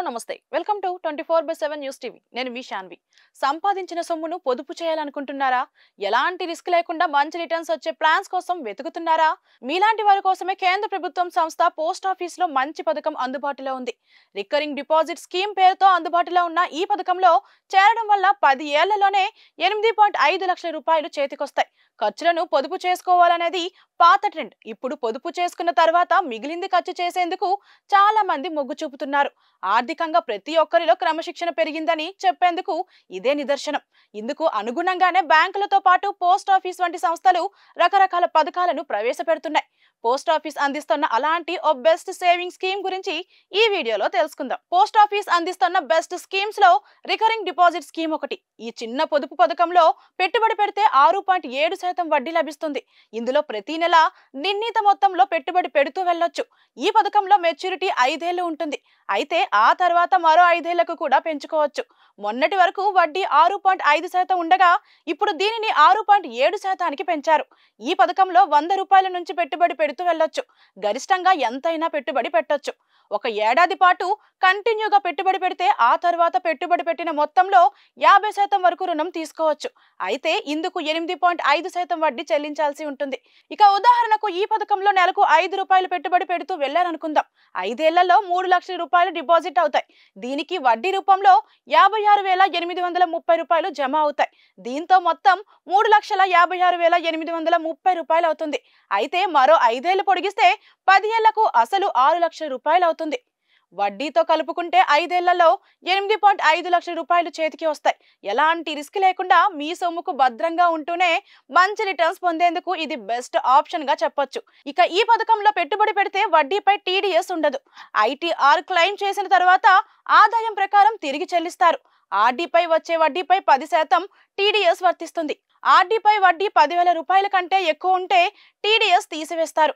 నమస్తే welcome to 24/7 news TV నేను మీ శాన్వి సంపాదించిన సొమ్మును పొదుపు చేయాలనుకుంటున్నారా ఎలాంటి రిస్క్ లేకుండా మంచి రిటర్న్స్ వచ్చే ప్లాన్స్ కోసం వెతుకుతున్నారా మీలాంటి వారి కోసమే కేంద్ర ప్రభుత్వం సంస్థ పోస్ట్ ఆఫీస్ లో మంచి పథకం అందుబాటులో ఉంది రికరింగ్ డిపాజిట్ స్కీమ్ పేరుతో అందుబాటులో ఉన్న ఈ పథకంలో చేరడం వల్ల 10 ఏళ్లలోనే 8.5 లక్షల రూపాయలు చేతికొస్తాయి ఖర్చులను పొదుపు చేసుకోవాలనేది పాత ట్రెండ్ ఇప్పుడు పొదుపు చేసుకున్న తర్వాత మిగిలింది ఖర్చు చేసేందుకు చాలా మంది మొగ్గు చూపుతున్నారు ఆర్థికంగా ప్రతి ఒక్కరిలో క్రమశిక్షణ పెరిగిందని చెప్పేందుకు ఇదే నిదర్శనం ఇందుకు అనుగుణంగానే బ్యాంకులతో పాటు పోస్ట్ ఆఫీస్ వంటి సంస్థలు రకరకాల పథకాలను ప్రవేశపెడుతున్నాయి పోస్ట్ ఆఫీస్ అందిస్తున్న అలాంటి ఓ బెస్ట్ సేవింగ్ స్కీమ్ గురించి ఈ వీడియోలో తెలుసుకుందాం పోస్ట్ ఆఫీస్ అందిస్తున్న బెస్ట్ స్కీమ్స్ లో రికరింగ్ డిపాజిట్ స్కీమ్ ఒకటి ఈ చిన్న పొదుపు పథకంలో పెట్టుబడి పెడితే 6.7% వడ్డీ లభిస్తుంది ఇందులో ప్రతి నెల నిర్ణీత మొత్తంలో పెట్టుబడి పెడుతూ వెళ్ళొచ్చు ఈ పథకంలో మెచ్యూరిటీ 5 ఏళ్లు ఉంటుంది అయితే ఆ తర్వాత మరో 5 ఏళ్లకు కూడా పెంచుకోవచ్చు మొన్నటి వరకు వడ్డీ 6.5% ఉండగా ఇప్పుడు దీనిని 6.7%కి పెంచారు ఈ పథకంలో 100 రూపాయల నుంచి పెట్టుబడి పెడుతూ వెళ్ళొచ్చు గరిష్టంగా ఎంతైనా పెట్టుబడి పెట్టొచ్చు ఒక ఏడాది పాటు కంటిన్యూగా పెట్టుబడి పెడితే ఆ తర్వాత పెట్టుబడి పెట్టిన మొత్తంలో 50% వరకు రుణం తీసుకోవచ్చు అయితే ఇందుకు 8.5% వడ్డీ చెల్లించాల్సి ఉంటుంది ఇక ఉదాహరణకు ఈ పథకంలో నెలకు 5 రూపాయలు పెట్టుబడి పెడుతూ వెళ్లారనుకుందాం 5 ఏళ్లలో 3 లక్షల రూపాయలు డిపాజిట్ అవుతాయి దీనికి వడ్డీ రూపంలో 56,830 రూపాయలు జమ అవుతాయి దీంతో మొత్తం 3,56,830 రూపాయలు అవుతుంది అయితే మరో 5 ఏళ్లు పొడిగిస్తే 10 ఏళ్లకు అసలు 6 లక్షల రూపాయలు అవుతుంది వడ్డీతో కలుపుకుంటే 5 ఏళ్లలో 8.5 లక్షల రూపాయలు చేతికి వస్తాయి ఎలాంటి రిస్క్ లేకుండా మీ సొమ్ముకు భద్రంగా ఉంటూనే మంచి రిటర్న్స్ పొందేందుకు ఇది బెస్ట్ ఆప్షన్ గా చెప్పొచ్చు ఇక ఈ పథకంలో పెట్టుబడి పెడితే వడ్డీపై టీడీఎస్ ఉండదు ఐటీఆర్ క్లెయిమ్ చేసిన తర్వాత ఆదాయం ప్రకారం తిరిగి చెల్లిస్తారు ఆర్డీపై వచ్చే వడ్డీపై 10% టీడీఎస్ వర్తిస్తుంది ఆర్డీపై వడ్డీ 10,000 రూపాయల కంటే ఎక్కువ ఉంటే టీడీఎస్ తీసివేస్తారు